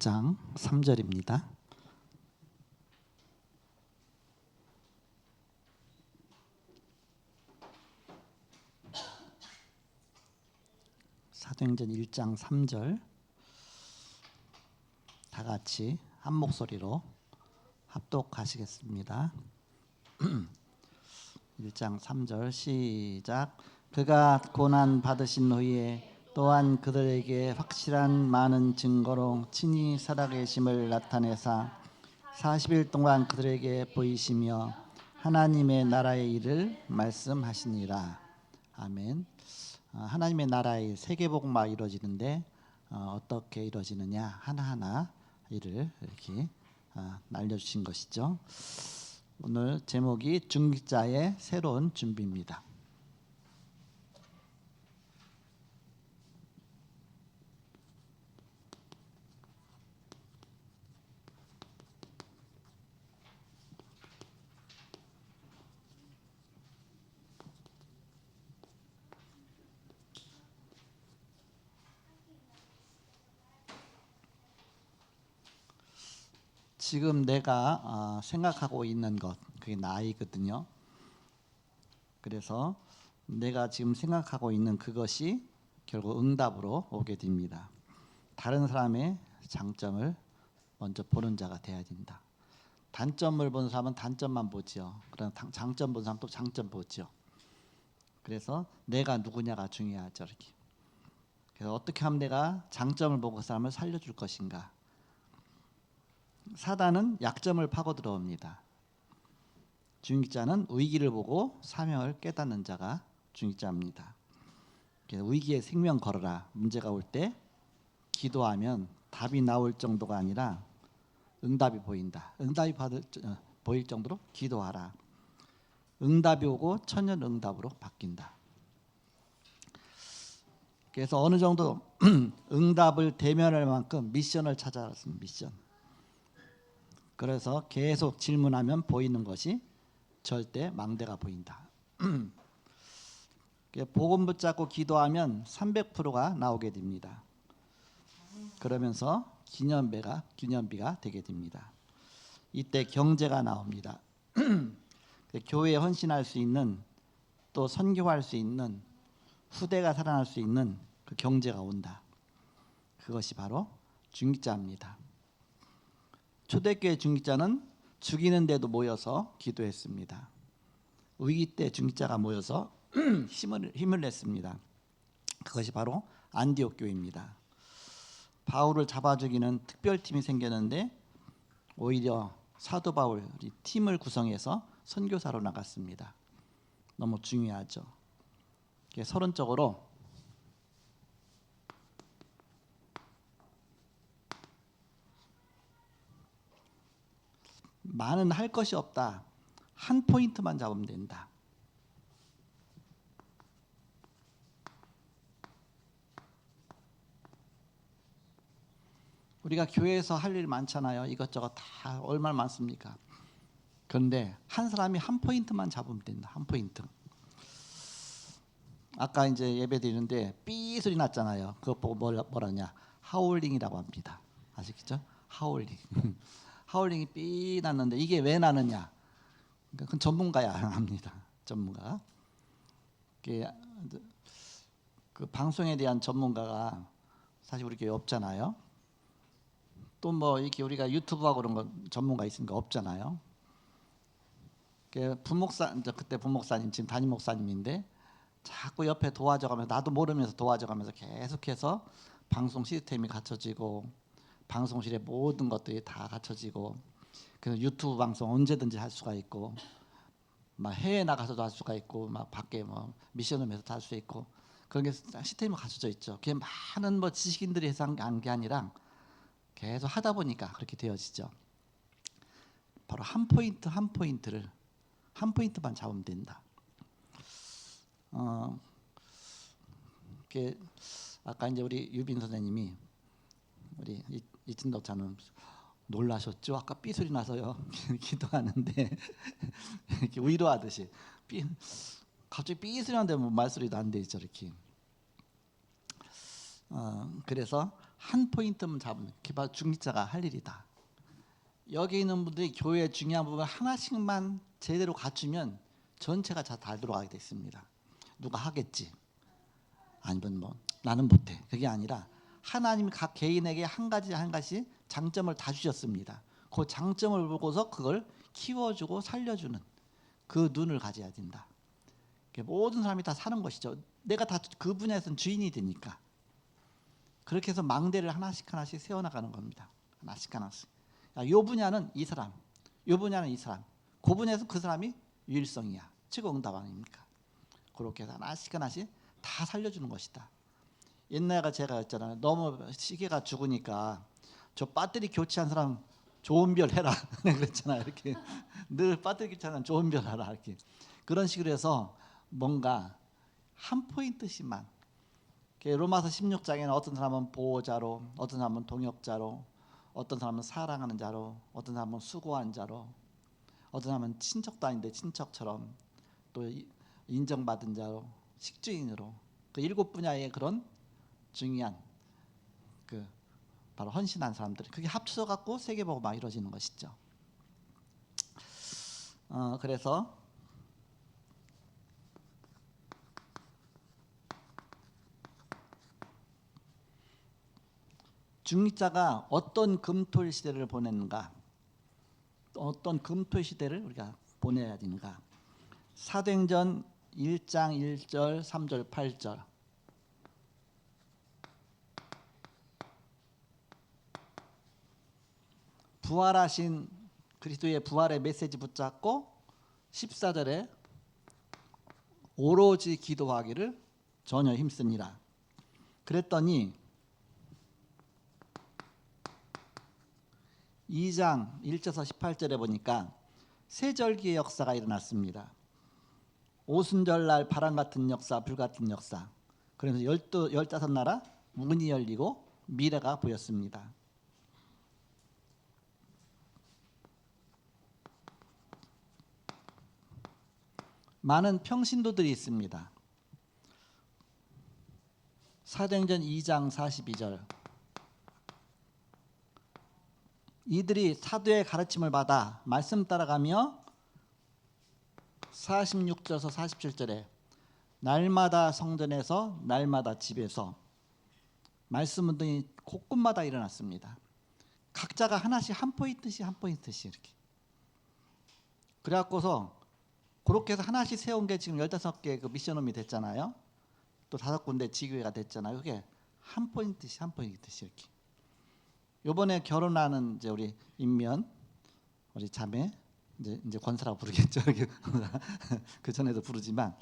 1장 3절입니다. 사도행전 1장 3절 다 같이 한 목소리로 합독하시겠습니다. 1장 3절 시작. 그가 고난 받으신 후에 또한 그들에게 확실한 많은 증거로 친히 살아계심을 나타내사 40일 동안 그들에게 보이시며 하나님의 나라의 일을 말씀하시니라. 아멘. 하나님의 나라의 세계복음화 이루어지는데 어떻게 이루어지느냐 하나하나 일을 이렇게 알려주신 것이죠. 오늘 제목이 중직자의 새로운 준비입니다. 지금 내가 생각하고 있는 것, 그게 나이거든요. 그래서 내가 지금 생각하고 있는 그것이 결국 응답으로 오게 됩니다. 다른 사람의 장점을 먼저 보는 자가 돼야 된다. 단점을 보는 사람은 단점만 보죠. 그러나 장점 보는 사람은 또 장점 보죠. 그래서 내가 누구냐가 중요하죠. 이렇게. 그래서 어떻게 하면 내가 장점을 보고 그 사람을 살려줄 것인가. 사단은 약점을 파고 들어옵니다. 중직자는 위기를 보고 사명을 깨닫는 자가 중직자입니다. 위기에 생명 걸어라. 문제가 올 때 기도하면 답이 나올 정도가 아니라 응답이 보인다. 응답이 보일 정도로 기도하라. 응답이 오고 천년 응답으로 바뀐다. 그래서 어느 정도 응답을 대면할 만큼 미션을 찾아왔습니다. 미션. 그래서 계속 질문하면 보이는 것이 절대 망대가 보인다. 복음 붙잡고 기도하면 300%가 나오게 됩니다. 그러면서 기념비가 되게 됩니다. 이때 경제가 나옵니다. 교회에 헌신할 수 있는, 또 선교할 수 있는, 후대가 살아날 수 있는 그 경제가 온다. 그것이 바로 중직자입니다. 초대교회 중직자는 죽이는데도 모여서 기도했습니다. 위기 때 중직자가 모여서 힘을 냈습니다. 그것이 바로 안디옥 교회입니다. 바울을 잡아 죽이는 특별팀이 생겼는데 오히려 사도 바울이 팀을 구성해서 선교사로 나갔습니다. 너무 중요하죠. 서론적으로 많은 할 것이 없다. 한 포인트만 잡으면 된다. 우리가 교회에서 할 일 많잖아요. 이것저것 다 얼마나 많습니까? 그런데 한 사람이 한 포인트만 잡으면 된다. 한 포인트. 아까 이제 예배 드리는데 삐 소리 났잖아요. 그거 보고 뭐라냐? 하울링이라고 합니다. 아시겠죠? 하울링. 하울링이 삐 났는데 이게 왜 나느냐? 그건 전문가야 합니다. 전문가. 그 방송에 대한 전문가가 사실 우리 교회 없잖아요. 또 뭐 이렇게 우리가 유튜브하고 그런 거 전문가 있으니까 없잖아요. 부목사 그때 부목사님 지금 담임 목사님인데 자꾸 옆에 도와줘가면서 나도 모르면서 도와줘가면서 계속해서 방송 시스템이 갖춰지고 방송실의 모든 것들이 다 갖춰지고 그래서 유튜브 방송 언제든지 할 수가 있고 막 해외 나가서도 할 수가 있고 막 밖에 뭐 미션홈에서도 할 수 있고 그런 게 시스템이 갖춰져 있죠. 그게 많은 뭐 지식인들이 해서 한 게 아니라 계속 하다 보니까 그렇게 되어지죠. 바로 한 포인트 한 포인트를 한 포인트만 잡으면 된다. 아까 이제 우리 유빈 선생님이 우리 이진 독자는 놀라셨죠? 아까 삐 소리 나서요. 기도하는데 이렇게 위로하듯이 갑자기 삐 소리 나는데 뭐 말소리도 안 돼 있죠, 이렇게. 그래서 한 포인트만 잡으면 그게 바로 중직자가 할 일이다. 여기 있는 분들이 교회의 중요한 부분 하나씩만 제대로 갖추면 전체가 잘 돌아가게 돼 있습니다. 누가 하겠지? 아니면 뭐 나는 못해. 그게 아니라 하나님이 각 개인에게 한 가지 한 가지 장점을 다 주셨습니다. 그 장점을 보고서 그걸 키워주고 살려주는 그 눈을 가져야 된다. 모든 사람이 다 사는 것이죠. 내가 다 그 분야에서는 주인이 되니까. 그렇게 해서 망대를 하나씩 하나씩 세워나가는 겁니다. 하나씩 하나씩. 요 분야는 이 사람, 요 분야는 이 사람. 그 분야에서 그 사람이 유일성이야. 최고 응답 아닙니까? 그렇게 해서 하나씩 하나씩 다 살려주는 것이다. 옛날에 제가 했잖아요. 너무 시계가 죽으니까 저 배터리 교체한 사람 좋은 별 해라 그랬잖아요. 이렇게 늘 배터리 교체한 사람 좋은 별 하라 이렇게 그런 식으로 해서 뭔가 한 포인트씩만. 로마서 16장에는 어떤 사람은 보호자로, 어떤 사람은 동역자로, 어떤 사람은 사랑하는 자로, 어떤 사람은 수고한 자로, 어떤 사람은 친척도 아닌데 친척처럼, 또 인정받은 자로, 식주인으로, 그 7분야의 그런 중요한 그 바로 헌신한 사람들, 그게 합쳐져 갖고 세계복음화가 이루어지는 것이죠. 그래서 중직자가 어떤 금토일 시대를 보냈는가, 어떤 금토일 시대를 우리가 보내야 되는가. 사도행전 1장 1절 3절 8절 부활하신 그리스도의 부활의 메시지 붙잡고 14절에 오로지 기도하기를 전혀 힘쓰니라. 그랬더니 2장 1절에서 18절에 보니까 세절기의 역사가 일어났습니다. 오순절날 바람 같은 역사, 불 같은 역사. 그래서 15나라 문이 열리고 미래가 보였습니다. 많은 평신도들이 있습니다. 사도행전 2장 42절 이들이 사도의 가르침을 받아 말씀 따라가며 46절에서 47절에 날마다 성전에서 날마다 집에서 말씀 운동이 곳곳마다 일어났습니다. 각자가 하나씩 한 포인트씩 한 포인트씩 이렇게. 그래갖고서 그렇게 해서 하나씩 세운 게 지금 15개 그 미션홈이 됐잖아요. 또 5군데 지교회가 됐잖아요. 그게 한 포인트씩 한 포인트씩 이렇게. 요번에 결혼하는 이제 우리 인면 우리 자매 이제 권사라고 부르겠죠. 그 전에도 부르지만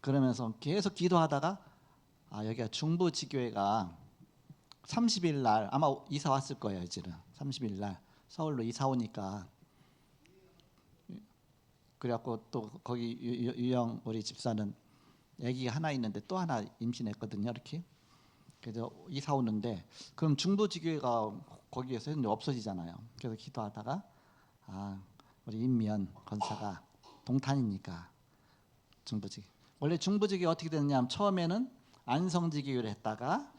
그러면서 계속 기도하다가 여기가 중부지교회가 30일 날 아마 이사 왔을 거예요. 이제는 30일 날 서울로 이사 오니까 그래갖고 또 거기 유영 우리 집사는 아기가 하나 있는데 또 하나 임신했거든요. 이렇게 그래서 이사 오는데 그럼 중부지교회가 거기에서 없어지잖아요. 그래서 기도하다가 우리 임미연 권사가 동탄이니까 중부지교 원래 중부지교회 어떻게 됐냐면 처음에는 안성지교회를 했다가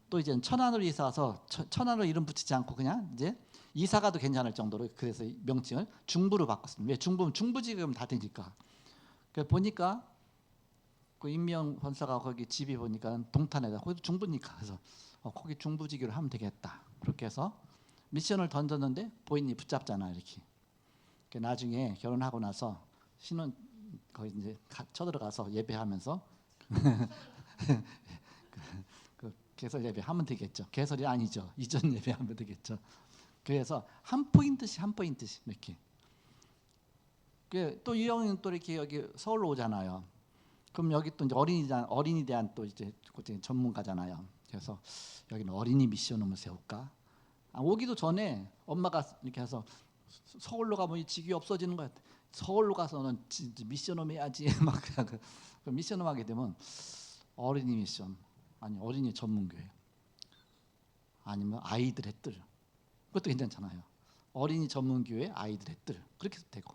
또 이제 천안으로 이사 와서 천안으로 이름 붙이지 않고 그냥 이제 이사가도 괜찮을 정도로 그래서 명칭을 중부로 바꿨습니다. 왜 중부는 중부지교회면 다 되니까. 그래서 보니까 그 임명 권사가 거기 집이 보니까 동탄에다 거기도 중부니까 그래서 거기 중부지교를 하면 되겠다. 그렇게 해서 미션을 던졌는데 보인이 붙잡잖아 이렇게. 나중에 결혼하고 나서 신혼 거기 이제 쳐들어가서 예배하면서 그 개설 예배하면 되겠죠. 개설이 아니죠. 이전 예배하면 되겠죠. 그래서 한 포인트씩 한 포인트씩 이렇게. 또 유영이는 또 이렇게 여기 서울로 오잖아요. 그럼 여기 또 이제 어린이 대한 또 이제 전문가잖아요. 그래서 여기는 어린이 미션홈을 세울까? 오기도 전에 엄마가 이렇게 해서 서울로 가면 직위 없어지는 거야. 서울로 가서는 미션홈 해야지. 막 그 미션홈 하게 되면 어린이 미션 아니 어린이 전문교회 아니면 아이들의 뜰 그것도 괜찮잖아요. 어린이 전문교회 아이들의 뜰 그렇게 해도 되고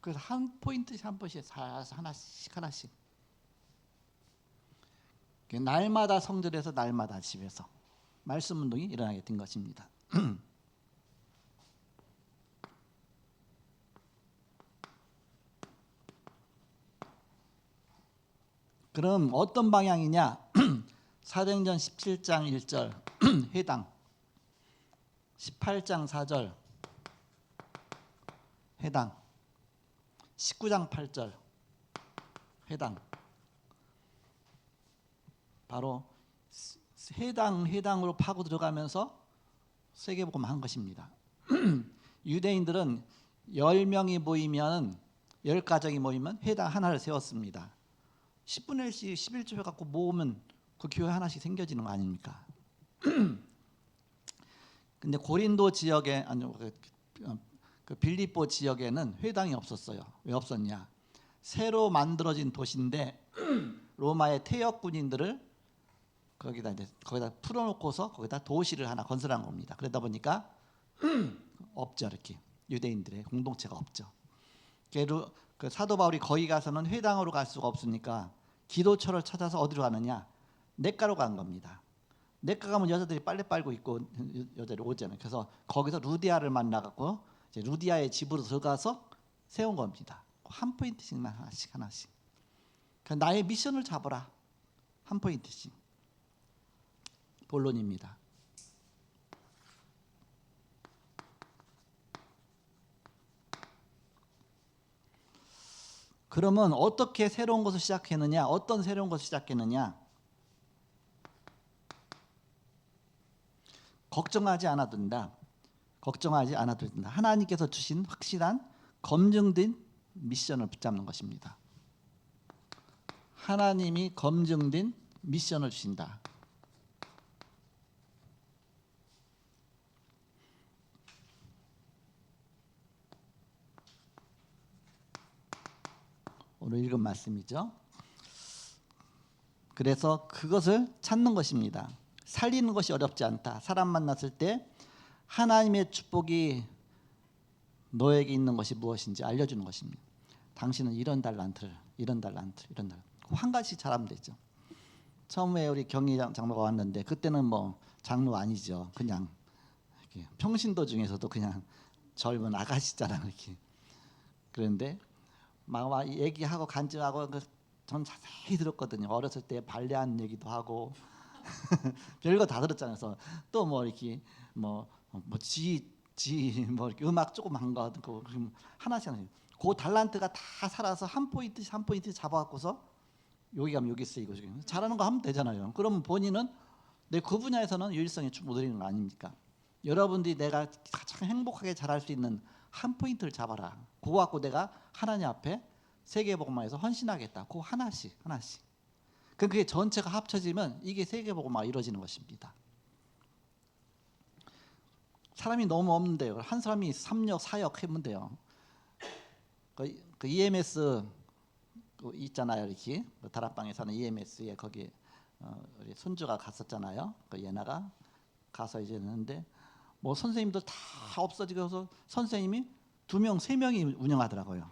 그래서 한 포인트씩 한 포인트씩 하나씩 날마다 성전에서 날마다 집에서 말씀 운동이 일어나게 된 것입니다. 그럼 어떤 방향이냐? 사도행전 17장 1절 해당, 18장 4절 해당, 19장 8절 해당. 바로 해당으로 파고 들어가면서 세계복음 한 것입니다. 유대인들은 10명이 모이면 10가정이 모이면 회당 하나를 세웠습니다. 10분의 1씩 11조 해갖고 모으면 그 교회 하나씩 생겨지는 거 아닙니까? 근데 고린도 지역에 아니 그 빌립보 지역에는 회당이 없었어요. 왜 없었냐? 새로 만들어진 도시인데 로마의 퇴역 군인들을 거기다 풀어놓고서 거기다 도시를 하나 건설한 겁니다. 그러다 보니까 없죠, 이렇게 유대인들의 공동체가 없죠. 그 사도 바울이 거기 가서는 회당으로 갈 수가 없으니까 기도처를 찾아서 어디로 가느냐? 냇가로 간 겁니다. 냇가 가면 여자들이 빨래 빨고 있고 여자들이 오잖아요. 그래서 거기서 루디아를 만나갖고 이제 루디아의 집으로 들어가서 세운 겁니다. 한 포인트씩만 하나씩. 그러니까 나의 미션을 잡아라. 한 포인트씩. 본론입니다. 그러면 어떻게 새로운 것을 시작했느냐? 어떤 새로운 것을 시작했느냐? 걱정하지 않아도 된다. 걱정하지 않아도 된다. 하나님께서 주신 확실한 검증된 미션을 붙잡는 것입니다. 하나님이 검증된 미션을 주신다. 오늘 읽은 말씀이죠. 그래서 그것을 찾는 것입니다. 살리는 것이 어렵지 않다. 사람 만났을 때 하나님의 축복이 너에게 있는 것이 무엇인지 알려주는 것입니다. 당신은 이런 달란트를, 이런 달란트. 한 가지 잘하면 되죠. 처음에 우리 경희 장로가 왔는데 그때는 뭐 장로 아니죠. 그냥 이렇게 평신도 중에서도 그냥 젊은 아가씨잖아 이렇게. 그런데 막 얘기하고 간증하고 전 자세히 들었거든요. 어렸을 때 발레하는 얘기도 하고 별거 다 들었잖아요. 그래서 또 뭐 이렇게 뭐 이렇게 음악 조금 한 거 하나씩 그 달란트가 다 살아서 한 포인트 잡아갖고서 여기 가면 여기 쓰이고 잘하는 거 하면 되잖아요. 그러면 본인은 내 그 분야에서는 유일성에 못 이루는 거 아닙니까? 여러분들이 내가 가장 행복하게 잘할 수 있는 한 포인트를 잡아라. 그거 갖고 내가 하나님 앞에 세계복음화에서 헌신하겠다. 그거 하나씩. 그게 전체가 합쳐지면 이게 세계복음화가 이루어지는 것입니다. 사람이 너무 없는데요. 한 사람이 3역, 4역 하면 돼요. 그 EMS 있잖아요, 이렇게 다락방에 사는 EMS에 거기 우리 손주가 갔었잖아요. 그 예나가 가서 이제 했는데 뭐 선생님들 다 없어지고서 선생님이 2명, 3명이 운영하더라고요.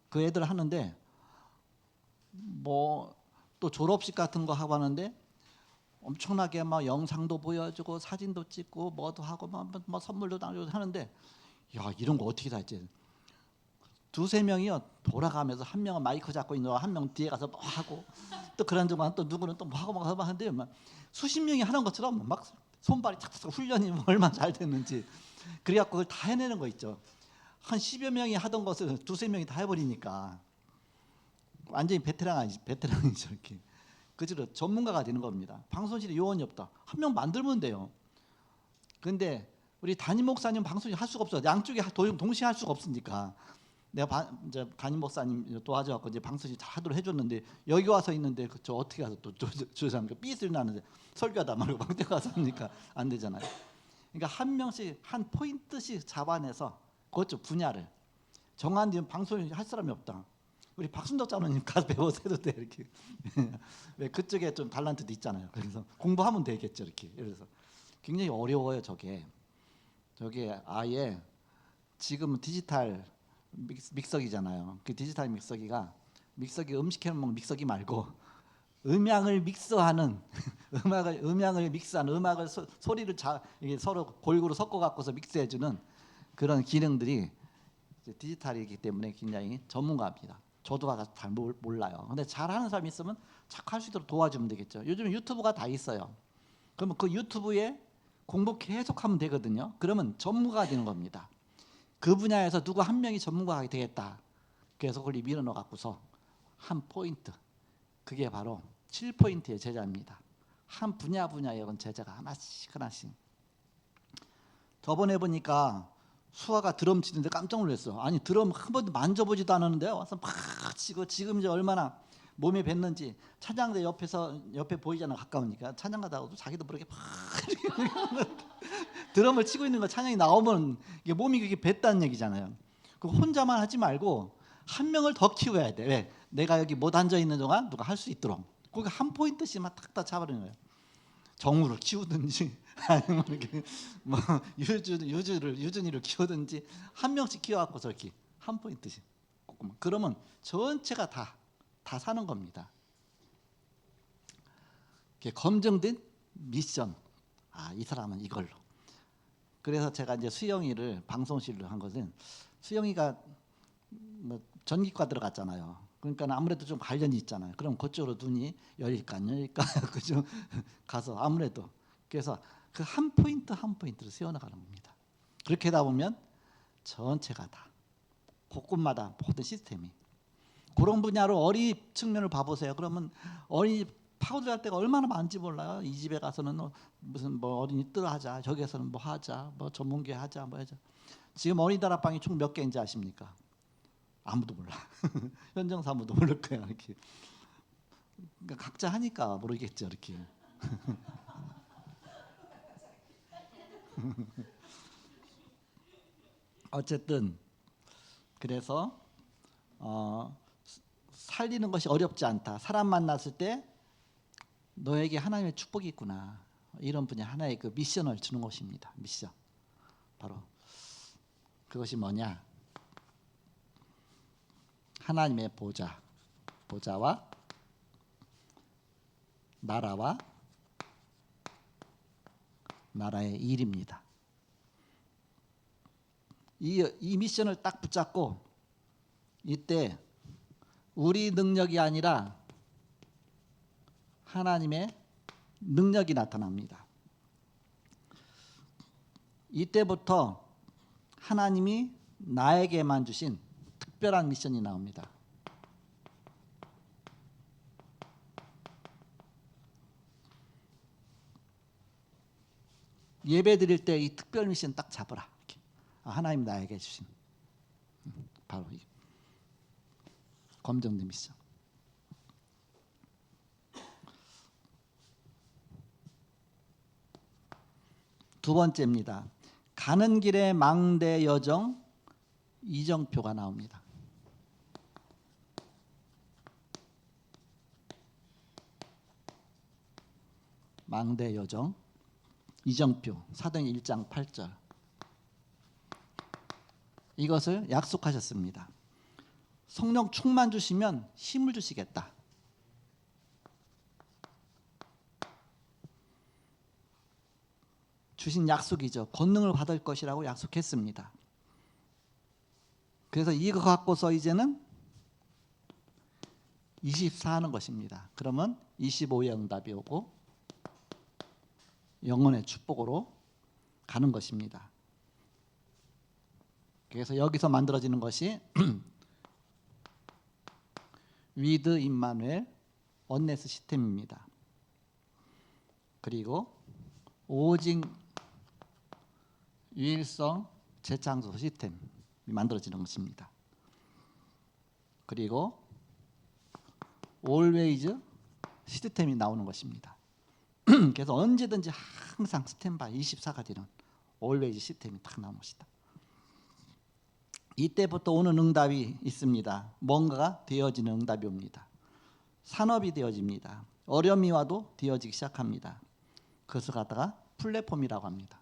그 애들 하는데 뭐 또 졸업식 같은 거 하고 하는데 엄청나게 막 영상도 보여주고 사진도 찍고 뭐도 하고 뭐 선물도 나누고 하는데 야 이런 거 어떻게 다 했지? 2-3명이요 돌아가면서 한 명은 마이크 잡고 있는 한 명 뒤에 가서 뭐 하고 또 그런 동안 또 누구는 또 뭐 하고 뭐 하는데 막 수십 명이 하는 것처럼 막 손발이 착착 훈련이 얼마나 잘 됐는지 그래갖고 그걸 다 해내는 거 있죠. 한 10여 명이 하던 것을 2-3명이 다 해버리니까 완전히 베테랑이죠 이렇게. 그대로 전문가가 되는 겁니다. 방송실에 요원이 없다. 한 명 만들면 돼요. 그런데 우리 담임 목사님 방송실 할 수가 없어요. 양쪽에 동시에 할 수가 없으니까. 내가 이제 담임 목사님 도와줘갖고 이제 방송실 다 하도록 해줬는데 여기 와서 있는데 저 어떻게 가서 또 조사합니까? 삐스를 나는데 설교하다 말고 방대 가서 하니까 안 되잖아요. 그러니까 한 명씩 한 포인트씩 잡아내서 그쪽 분야를 정한 뒤에 방송을 할 사람이 없다. 우리 박순덕 장로님 가서 배워서 해도 돼 이렇게. 왜 그쪽에 좀 달란트도 있잖아요. 그래서 공부하면 되겠죠 이렇게. 그래서 굉장히 어려워요 저게 아예 지금은 디지털 믹서기잖아요. 그 디지털 믹서기 음식 해먹는 믹서기 말고 음양을 믹스하는 음양을 믹스하는 음악을 소리를 이게 서로 골고루 섞어 갖고서 믹스해 주는 그런 기능들이 이제 디지털이기 때문에 굉장히 전문가입니다. 저도 잘 몰라요. 근데 잘하는 사람이 있으면 자꾸 할 수 있도록 도와주면 되겠죠. 요즘 유튜브가 다 있어요. 그러면 그 유튜브에 공부 계속하면 되거든요. 그러면 전문가가 되는 겁니다. 그 분야에서 누구 한 명이 전문가가 되겠다. 그래서 그걸 밀어넣어 갖고서 한 포인트, 그게 바로 7포인트의 제자입니다. 한 분야의 제자가 하나씩. 저번에 보니까 수아가 드럼 치는데 깜짝 놀랐어. 아니 드럼 한 번도 만져보지도 않았는데 와서 막 치고, 지금 이제 얼마나 몸에 뱄는지. 찬양대 옆에 보이잖아, 가까우니까. 찬양가다가도 자기도 모르게 막 드럼을 치고 있는 거 찬양이 나오면 이게 몸이 그게 뱄다는 얘기잖아요. 그 혼자만 하지 말고 한 명을 더 키워야 돼. 왜? 내가 여기 못 앉아 있는 동안 누가 할 수 있도록. 거기 한 포인트씩만 탁탁 잡아버리는 거예요. 정우를 키우든지 아니면 이렇게 뭐 유준이를 키우든지 한 명씩 키워갖고 저렇게 한 포인트씩. 그러면 전체가 다 사는 겁니다. 검증된 미션. 이 사람은 이걸로. 그래서 제가 이제 수영이를 방송실로 한 것은, 수영이가 뭐 전기과 들어갔잖아요. 그러니까 아무래도 좀 관련이 있잖아요. 그럼 그쪽으로 눈이 열릴까 그죠? 가서 아무래도. 그래서 그 한 포인트 한 포인트를 세워나가는 겁니다. 그렇게 하다 보면 전체가 다 곳곳마다 모든 시스템이. 그런 분야로 어린이 측면을 봐보세요. 그러면 어린이 파고들할 때가 얼마나 많은지 몰라요. 이 집에 가서는 무슨 뭐 어린이 뜰 하자, 저기에서는 뭐 하자, 뭐 전문계 하자, 뭐 하자. 지금 어린이 다락방이 총 몇 개인지 아십니까? 아무도 몰라. 현정 사무도 모를 거야 이렇게. 그러니까 각자 하니까 모르겠죠 이렇게. 어쨌든 그래서 살리는 것이 어렵지 않다. 사람 만났을 때 너에게 하나님의 축복이 있구나, 이런 분이 하나의 그 미션을 주는 것입니다. 미션. 바로 그것이 뭐냐? 하나님의 보좌와 나라의 일입니다. 이 미션을 딱 붙잡고 이때 우리 능력이 아니라 하나님의 능력이 나타납니다. 이때부터 하나님이 나에게만 주신 특별한 미션이 나옵니다. 예배 드릴 때 이 특별 미션 딱 잡으라. 이렇게. 하나님 나에게 주신 바로 이 검정된 미션. 두 번째입니다. 가는 길에 망대 여정 이정표가 나옵니다. 망대 여정 이정표, 사도행 1장 8절. 이것을 약속하셨습니다. 성령 충만 주시면 힘을 주시겠다. 주신 약속이죠. 권능을 받을 것이라고 약속했습니다. 그래서 이거 갖고서 이제는 24 하는 것입니다. 그러면 25의 응답이 오고 영혼의 축복으로 가는 것입니다. 그래서 여기서 만들어지는 것이 위드 임마누엘 원네스 시스템입니다. 그리고 오직 유일성 재창조 시스템이 만들어지는 것입니다. 그리고 always 시스템이 나오는 것입니다. 그래서 언제든지 항상 스탠바이 24가 되는 always 시스템이 딱 나오는 것이다. 이때부터 오는 응답이 있습니다. 뭔가가 되어지는 응답이 옵니다. 산업이 되어집니다. 어려움이 와도 되어지기 시작합니다. 그것을 갖다가 플랫폼이라고 합니다.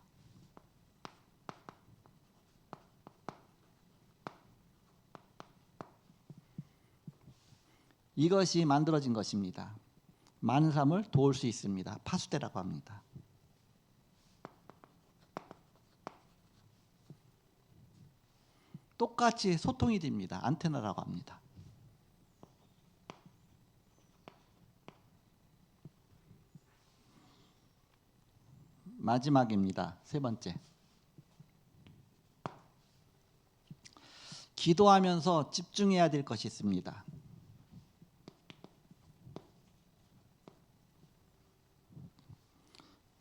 이것이 만들어진 것입니다. 많은 사람을 도울 수 있습니다. 파수대라고 합니다. 똑같이 소통이 됩니다. 안테나라고 합니다. 마지막입니다. 세 번째. 기도하면서 집중해야 될 것이 있습니다.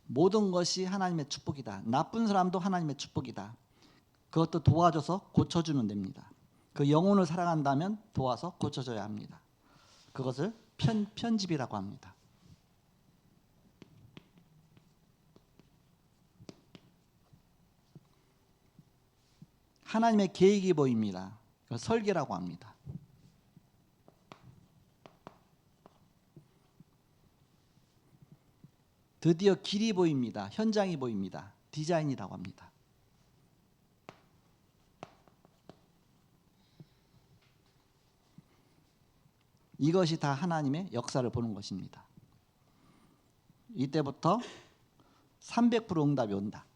모든 것이 하나님의 축복이다. 나쁜 사람도 하나님의 축복이다. 그것도 도와줘서 고쳐주면 됩니다. 그 영혼을 사랑한다면 도와서 고쳐줘야 합니다. 그것을 편집이라고 합니다. 하나님의 계획이 보입니다. 그걸 설계라고 합니다. 드디어 길이 보입니다. 현장이 보입니다. 디자인이라고 합니다. 이것이 다 하나님의 역사를 보는 것입니다. 이때부터 300% 응답이 온다.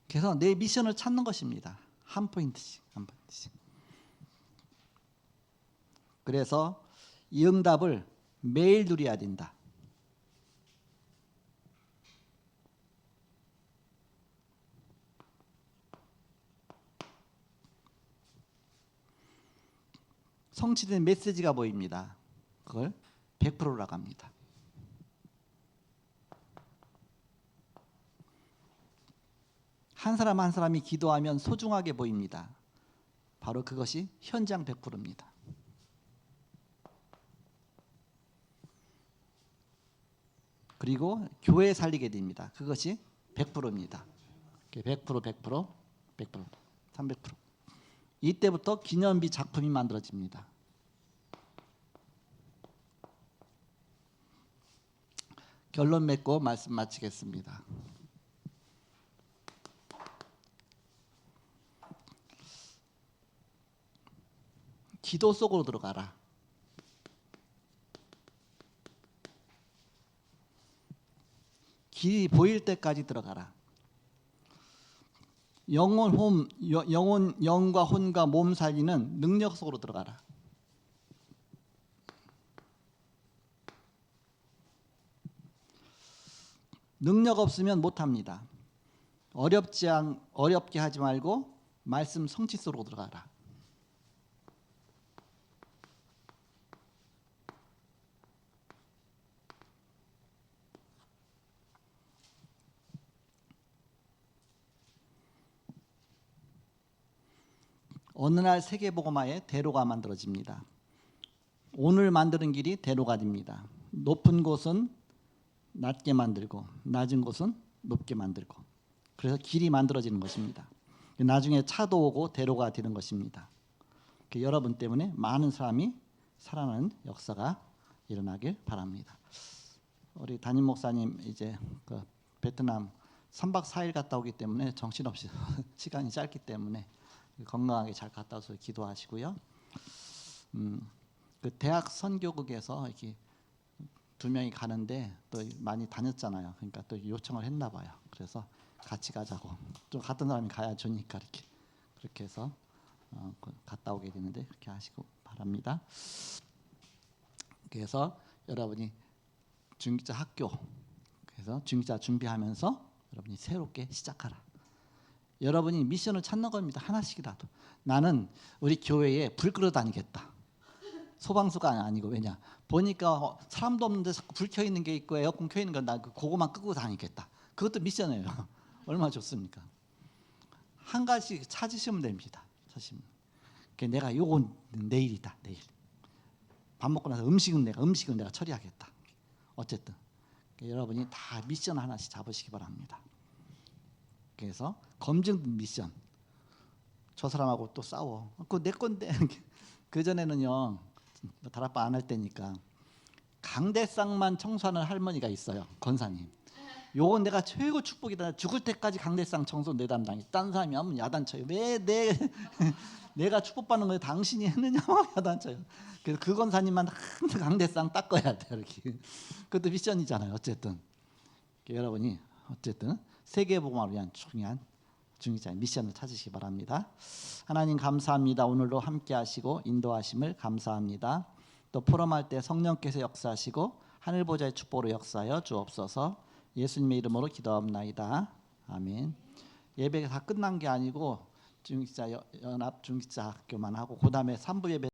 그래서 내 미션을 찾는 것입니다. 한 포인트씩, 한 포인트씩. 그래서 이 응답을 매일 누려야 된다. 성취된 메시지가 보입니다. 그걸 100%라고 합니다. 한 사람 한 사람이 기도하면 소중하게 보입니다. 바로 그것이 현장 100%입니다. 그리고 교회 살리게 됩니다. 그것이 100%입니다. 100%, 100%, 100%, 300%. 이때부터 기념비 작품이 만들어집니다. 결론 맺고 말씀 마치겠습니다. 기도 속으로 들어가라. 길이 보일 때까지 들어가라. 영과 혼과 몸 살리는 능력 속으로 들어가라. 능력 없으면 못합니다. 어렵게 하지 말고 말씀 성취 속으로 들어가라. 어느 날 세계복음화의 대로가 만들어집니다. 오늘 만드는 길이 대로가 됩니다. 높은 곳은 낮게 만들고 낮은 곳은 높게 만들고, 그래서 길이 만들어지는 것입니다. 나중에 차도 오고 대로가 되는 것입니다. 여러분 때문에 많은 사람이 살아나는 역사가 일어나길 바랍니다. 우리 담임 목사님 이제 그 베트남 3박 4일 갔다 오기 때문에 정신없이 시간이 짧기 때문에 건강하게 잘 갔다 와서 기도하시고요. 그 대학 선교국에서 이렇게 2명이 가는데 또 많이 다녔잖아요. 그러니까 또 요청을 했나 봐요. 그래서 같이 가자고. 좀 같은 사람이 가야 좋으니까 그렇게 해서 갔다 오게 되는데 그렇게 하시고 바랍니다. 그래서 여러분이 중직자 학교, 그래서 중직자 준비하면서 여러분이 새롭게 시작하라. 여러분이 미션을 찾는 겁니다. 하나씩이라도. 나는 우리 교회에 불 끌어 다니겠다. 소방수가 아니고, 왜냐 보니까 사람도 없는데 자꾸 불 켜 있는 게 있고 에어컨 켜 있는 건 나 그거만 끄고 다니겠다. 그것도 미션이에요. 얼마나 좋습니까? 한 가지 찾으시면 됩니다. 찾으시면. 내가 요건 내일이다. 내일 밥 먹고 나서 음식은 내가 처리하겠다. 어쨌든 여러분이 다 미션 하나씩 잡으시기 바랍니다. 그래서 검증 미션. 저 사람하고 또 싸워. 그거 내 건데. 그 전에는요, 다락방 안 할 때니까 강대상만 청소하는 할머니가 있어요. 권사님. 요건 내가 최고 축복이다. 죽을 때까지 강대상 청소 내 담당이. 딴 사람이 하면 야단쳐요. 왜 내 내가 축복받는 거에 당신이 했느냐 야단쳐요. 그래서 그 권사님만 항상 강대상 닦아야 돼 이렇게. 그것도 미션이잖아요. 어쨌든 여러분이 어쨌든 세계복음화를 위한 중요한 미션을 찾으시기 바랍니다. 하나님 감사합니다. 오늘도 함께하시고 인도하심을 감사합니다. 또 포럼할 때 성령께서 역사하시고 하늘 보좌의 축복으로 역사하여 주옵소서. 예수님의 이름으로 기도합나이다. 아멘. 예배가 다 끝난 게 아니고 중직자 연합 중직자 학교만 하고 그 다음에 3부 예배